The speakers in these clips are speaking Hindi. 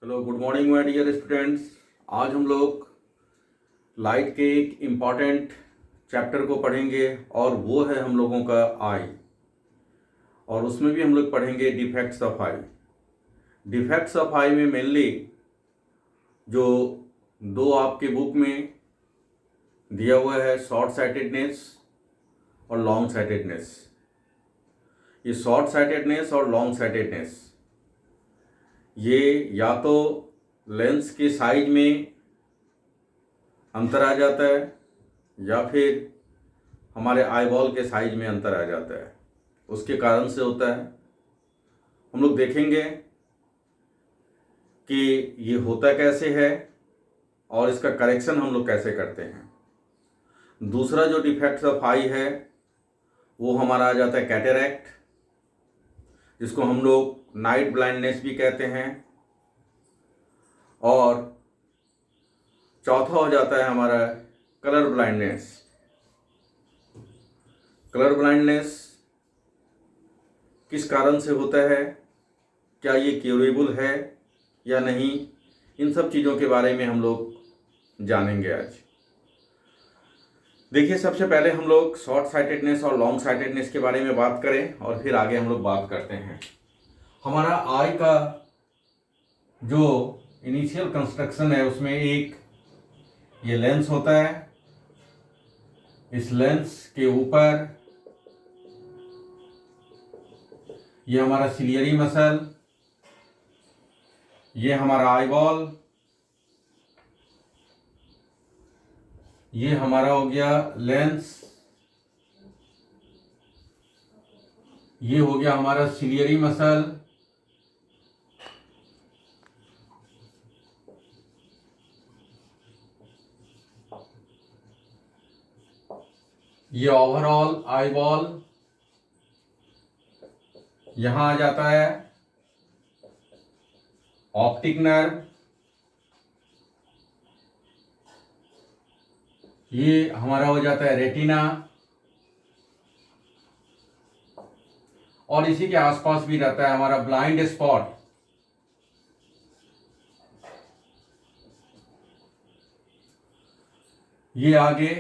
Hello, good morning my dear students. आज हम लोग लाइट के एक इम्पॉर्टेंट चैप्टर को पढ़ेंगे और वो है हम लोगों का आई। और उसमें भी हम लोग पढ़ेंगे defects of eye. Defects of eye में मेनली जो दो आपके बुक में दिया हुआ है, शॉर्ट साइटेडनेस और लॉन्ग साइटेडनेस। ये शॉर्ट साइटेडनेस और लॉन्ग साइटेडनेस ये या तो लेंस के साइज में अंतर आ जाता है या फिर हमारे आईबॉल के साइज में अंतर आ जाता है, उसके कारण से होता है। हम लोग देखेंगे कि ये होता कैसे है और इसका करेक्शन हम लोग कैसे करते हैं। दूसरा जो डिफेक्ट्स ऑफ आई है वो हमारा आ जाता है कैटरैक्ट, जिसको हम लोग नाइट ब्लाइंडनेस भी कहते हैं। और चौथा हो जाता है हमारा कलर ब्लाइंडनेस। कलर ब्लाइंडनेस किस कारण से होता है, क्या ये क्यूरेबल है या नहीं, इन सब चीज़ों के बारे में हम लोग जानेंगे आज। देखिए, सबसे पहले हम लोग शॉर्ट साइटेडनेस और लॉन्ग साइटेडनेस के बारे में बात करें और फिर आगे हम लोग बात करते हैं। हमारा आई का जो इनिशियल कंस्ट्रक्शन है उसमें एक ये लेंस होता है। इस लेंस के ऊपर ये हमारा सिलियरी मसल, ये हमारा आईबॉल, ये हमारा हो गया लेंस, ये हो गया हमारा सिलियरी मसल, ये ओवरऑल आईबॉल, यहां आ जाता है ऑप्टिक नर्व, ये हमारा हो जाता है रेटिना, और इसी के आसपास भी रहता है हमारा ब्लाइंड स्पॉट। ये आगे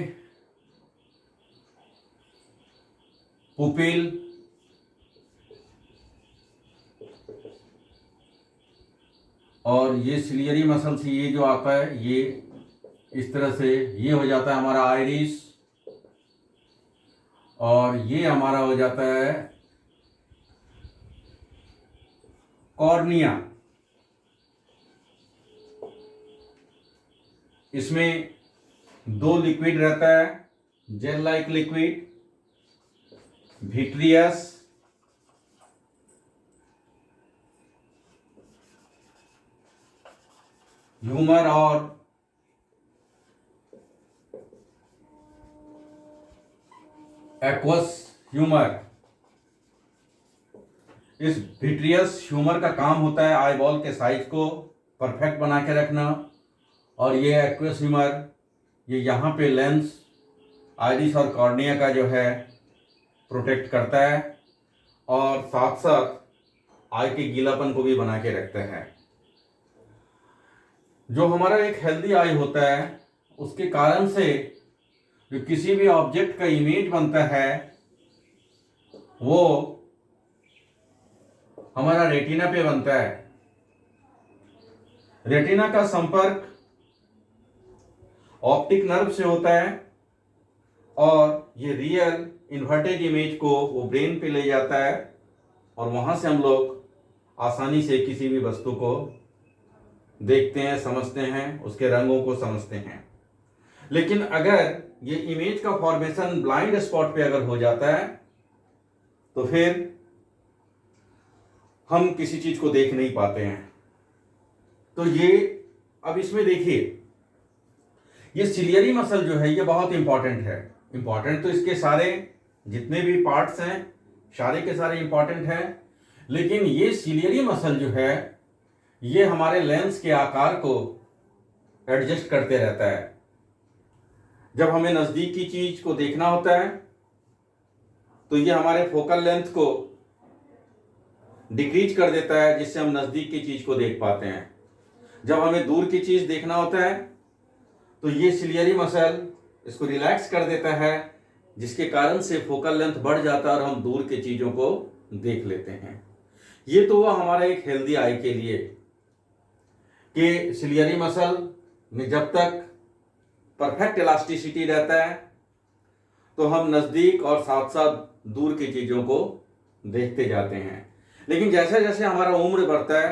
पुपिल, और ये सिलियरी मसल से ये जो आता है ये इस तरह से ये हो जाता है हमारा आइरिस, और ये हमारा हो जाता है कॉर्निया। इसमें दो लिक्विड रहता है, gel like liquid, vitreous humour और एक्वस ह्यूमर। इस विट्रियस ह्यूमर का काम होता है आईबॉल के साइज को परफेक्ट बना के रखना, और ये एक्वस ह्यूमर ये यहाँ पे लेंस, आइरिस और कॉर्निया का जो है प्रोटेक्ट करता है, और साथ साथ आई के गीलापन को भी बना के रखता है। जो हमारा एक हेल्दी आई होता है उसके कारण से जो किसी भी ऑब्जेक्ट का इमेज बनता है वो हमारा रेटिना पे बनता है। रेटिना का संपर्क ऑप्टिक नर्व से होता है और ये रियल इन्वर्टेड इमेज को वो ब्रेन पे ले जाता है, और वहां से हम लोग आसानी से किसी भी वस्तु को देखते हैं, समझते हैं, उसके रंगों को समझते हैं। लेकिन अगर ये इमेज का फॉर्मेशन ब्लाइंड स्पॉट पे अगर हो जाता है तो फिर हम किसी चीज को देख नहीं पाते हैं। तो ये अब इसमें देखिए, ये सिलियरी मसल जो है ये बहुत इंपॉर्टेंट है। इंपॉर्टेंट तो इसके सारे जितने भी पार्ट्स हैं सारे के सारे इंपॉर्टेंट हैं, लेकिन ये सिलियरी मसल जो है ये हमारे लेंस के आकार को एडजस्ट करते रहता है। जब हमें नज़दीक की चीज को देखना होता है तो ये हमारे फोकल लेंथ को डिक्रीज कर देता है, जिससे हम नज़दीक की चीज को देख पाते हैं। जब हमें दूर की चीज देखना होता है तो ये सिलियरी मसल इसको रिलैक्स कर देता है, जिसके कारण से फोकल लेंथ बढ़ जाता है और हम दूर की चीजों को देख लेते हैं। ये तो हुआ हमारा एक हेल्दी आई के लिए कि सिलियरी मसल में जब तक परफेक्ट इलास्टिसिटी रहता है तो हम नजदीक और साथ साथ दूर की चीजों को देखते जाते हैं। लेकिन जैसे जैसे हमारा उम्र बढ़ता है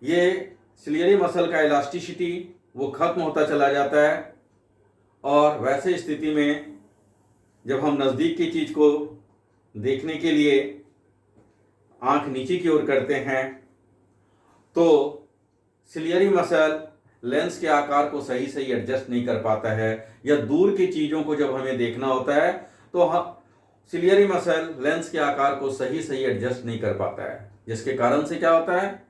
ये सिलियरी मसल का इलास्टिसिटी वो खत्म होता चला जाता है, और वैसे स्थिति में जब हम नजदीक की चीज को देखने के लिए आंख नीचे की ओर करते हैं तो सिलियरी मसल लेंस के आकार को सही सही एडजस्ट नहीं कर पाता है, या दूर की चीजों को जब हमें देखना होता है तो हम सिलियरी मसल लेंस के आकार को सही सही एडजस्ट नहीं कर पाता है, जिसके कारण से क्या होता है,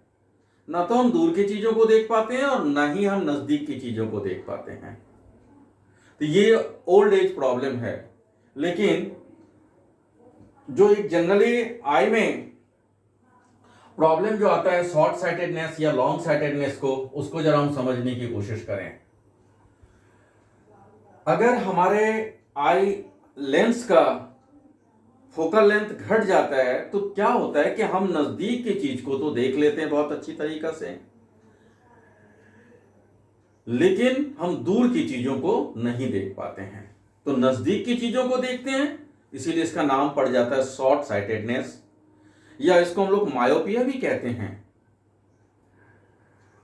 ना तो हम दूर की चीजों को देख पाते हैं और ना ही हम नजदीक की चीजों को देख पाते हैं। तो ये ओल्ड एज प्रॉब्लम है। लेकिन जो एक जनरली आई में प्रॉब्लम जो आता है शॉर्ट साइटेडनेस या लॉन्ग साइटेडनेस को, उसको जरा हम समझने की कोशिश करें। अगर हमारे आई लेंस का फोकल लेंथ घट जाता है तो क्या होता है कि हम नजदीक की चीज को तो देख लेते हैं बहुत अच्छी तरीका से, लेकिन हम दूर की चीजों को नहीं देख पाते हैं। तो नजदीक की चीजों को देखते हैं, इसीलिए इसका नाम पड़ जाता है शॉर्ट साइटेडनेस, या इसको हम लोग मायोपिया भी कहते हैं।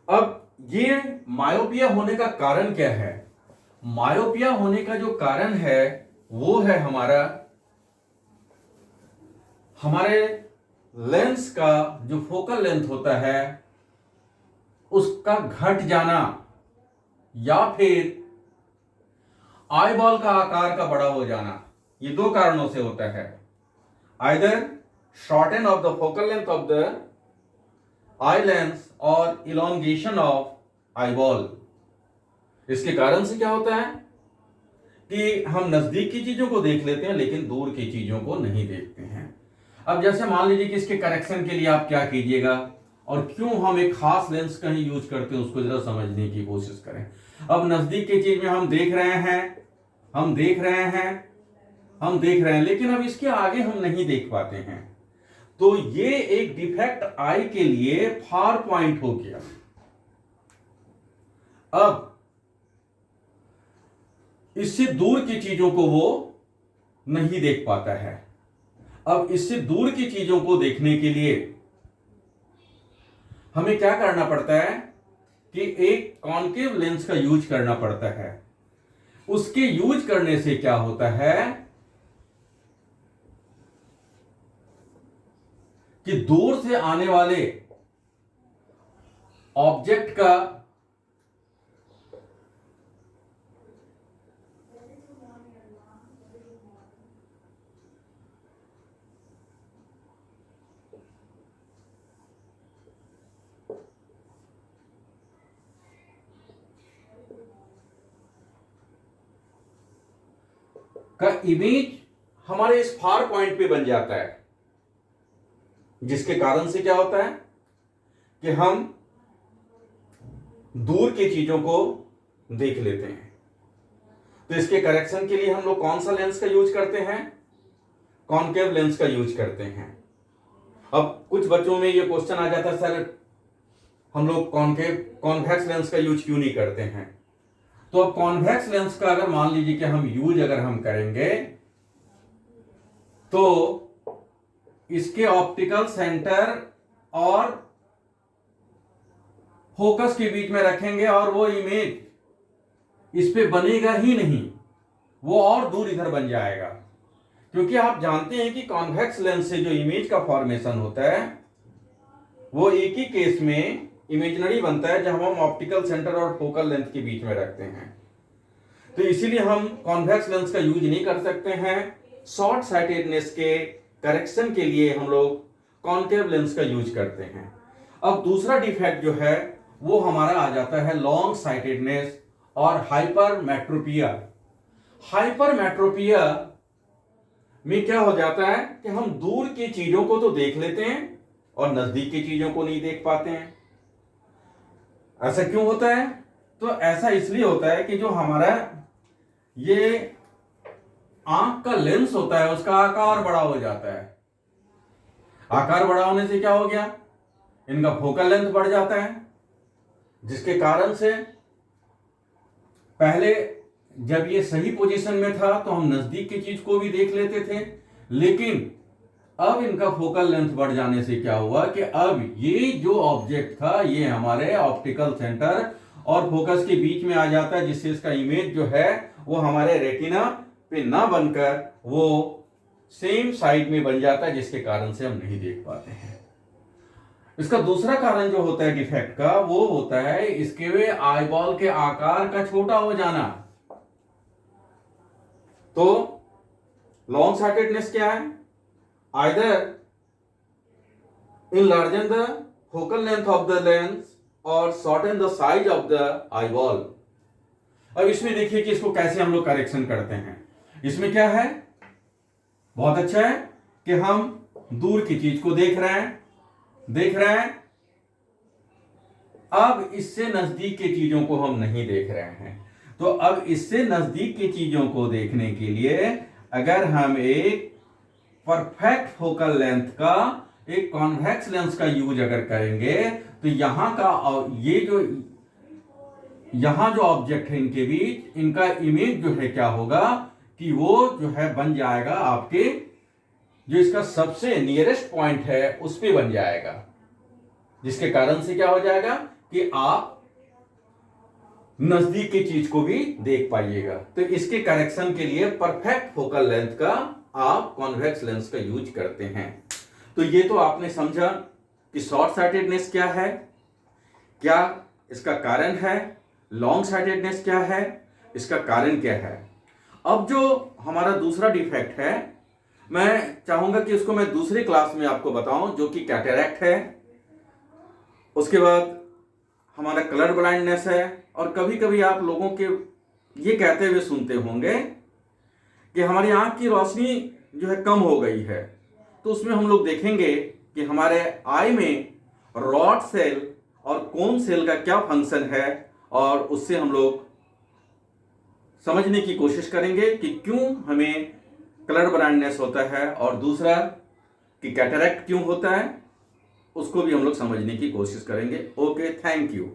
अब ये मायोपिया होने का कारण क्या है? मायोपिया होने का जो कारण है वो है हमारे लेंस का जो फोकल लेंथ होता है उसका घट जाना, या फिर आईबॉल का आकार का बड़ा हो जाना। ये दो कारणों से होता है, either shorten of the focal length of the eye lens or elongation of eyeball। इसके कारण से क्या होता है कि हम नजदीक की चीजों को देख लेते हैं लेकिन दूर की चीजों को नहीं देखते हैं। अब जैसे मान लीजिए कि इसके करेक्शन के लिए आप क्या कीजिएगा और क्यों हम एक खास लेंस का ही यूज करते हैं उसको जरा समझने की कोशिश करें। अब नजदीक की चीज में हम देख रहे हैं लेकिन अब इसके आगे हम नहीं देख पाते हैं, तो ये एक डिफेक्ट आई के लिए फार पॉइंट हो गया। अब इससे दूर की चीजों को वो नहीं देख पाता है। अब इससे दूर की चीजों को देखने के लिए हमें क्या करना पड़ता है कि एक कॉन्केव लेंस का यूज करना पड़ता है। उसके यूज करने से क्या होता है कि दूर से आने वाले ऑब्जेक्ट का इमेज हमारे इस फार पॉइंट पे बन जाता है, जिसके कारण से क्या होता है कि हम दूर की चीजों को देख लेते हैं। तो इसके करेक्शन के लिए हम लोग कौन सा लेंस का यूज करते हैं? कॉन्केव लेंस का यूज करते हैं। अब कुछ बच्चों में ये क्वेश्चन आ जाता है, सर हम लोग कॉन्वेक्स लेंस का यूज क्यों नहीं करते हैं? तो अब कॉन्वेक्स लेंस का अगर मान लीजिए कि हम यूज अगर हम करेंगे तो इसके ऑप्टिकल सेंटर और फोकस के बीच में रखेंगे और वो इमेज इस पे बनेगा ही नहीं, वो और दूर इधर बन जाएगा। क्योंकि आप जानते हैं कि कॉन्वेक्स लेंस से जो इमेज का फॉर्मेशन होता है वो एक ही केस में इमेजिनरी बनता है जब हम ऑप्टिकल सेंटर और फोकल लेंथ के बीच में रखते हैं। तो इसीलिए हम कॉन्वेक्स लेंस का यूज नहीं कर सकते हैं। शॉर्ट साइटेडनेस के करेक्शन के लिए हम लोग कॉन्केव लेंस का यूज करते हैं। अब दूसरा डिफेक्ट जो है वो हमारा आ जाता है लॉन्ग साइटेडनेस और हाइपरमेट्रोपिया। हाइपरमेट्रोपिया में क्या हो जाता है कि हम दूर की चीजों को तो देख लेते हैं और नजदीक की चीजों को नहीं देख पाते हैं। ऐसा क्यों होता है? तो ऐसा इसलिए होता है कि जो हमारा ये आंख का लेंस होता है उसका आकार बड़ा हो जाता है। आकार बड़ा होने से क्या हो गया? इनका फोकल लेंथ बढ़ जाता है, जिसके कारण से पहले जब ये सही पोजीशन में था तो हम नजदीक की चीज को भी देख लेते थे, लेकिन अब इनका फोकल लेंथ बढ़ जाने से क्या हुआ कि अब ये जो ऑब्जेक्ट था ये हमारे ऑप्टिकल सेंटर और फोकस के बीच में आ जाता है, जिससे इसका इमेज जो है वो हमारे रेटिना पे ना बनकर वो सेम साइड में बन जाता है, जिसके कारण से हम नहीं देख पाते हैं। इसका दूसरा कारण जो होता है डिफेक्ट का, वो होता है इसके वे आई बॉल के आकार का छोटा हो जाना। तो लॉन्ग साइटेडनेस क्या है? Either enlargen the focal length of the lens or shorten the size of the eyeball। अब इसमें देखिए कि इसको कैसे हम लोग करेक्शन करते हैं। इसमें क्या है, बहुत अच्छा है कि हम दूर की चीज को देख रहे हैं, अब इससे नजदीक की चीजों को हम नहीं देख रहे हैं। तो अब इससे नजदीक की चीजों को देखने के लिए अगर हम एक परफेक्ट फोकल लेंथ का एक कॉन्वेक्स लेंस का यूज अगर करेंगे तो यहां का ये जो यहां जो ऑब्जेक्ट है इनके बीच इनका इमेज जो है क्या होगा कि वो जो है बन जाएगा आपके जो इसका सबसे नियरेस्ट पॉइंट है उस पे बन जाएगा, जिसके कारण से क्या हो जाएगा कि आप नजदीक की चीज को भी देख पाइएगा। तो इसके करेक्शन के लिए परफेक्ट फोकल लेंथ का आप कॉन्वेक्स लेंस का यूज करते हैं। तो ये तो आपने समझा कि शॉर्ट साइटेडनेस क्या है, क्या इसका कारण है, लॉन्ग साइटेडनेस क्या है, इसका कारण क्या है। अब जो हमारा दूसरा डिफेक्ट है मैं चाहूंगा कि उसको मैं दूसरी क्लास में आपको बताऊं, जो कि कैटरैक्ट है। उसके बाद हमारा कलर ब्लाइंडनेस है, और कभी कभी आप लोगों के ये कहते हुए सुनते होंगे कि हमारी आंख की रोशनी जो है कम हो गई है। तो उसमें हम लोग देखेंगे कि हमारे आई में रॉड सेल और कोन सेल का क्या फंक्शन है, और उससे हम लोग समझने की कोशिश करेंगे कि क्यों हमें कलर ब्लाइंडनेस होता है, और दूसरा कि कैटरैक्ट क्यों होता है, उसको भी हम लोग समझने की कोशिश करेंगे। Okay, thank you.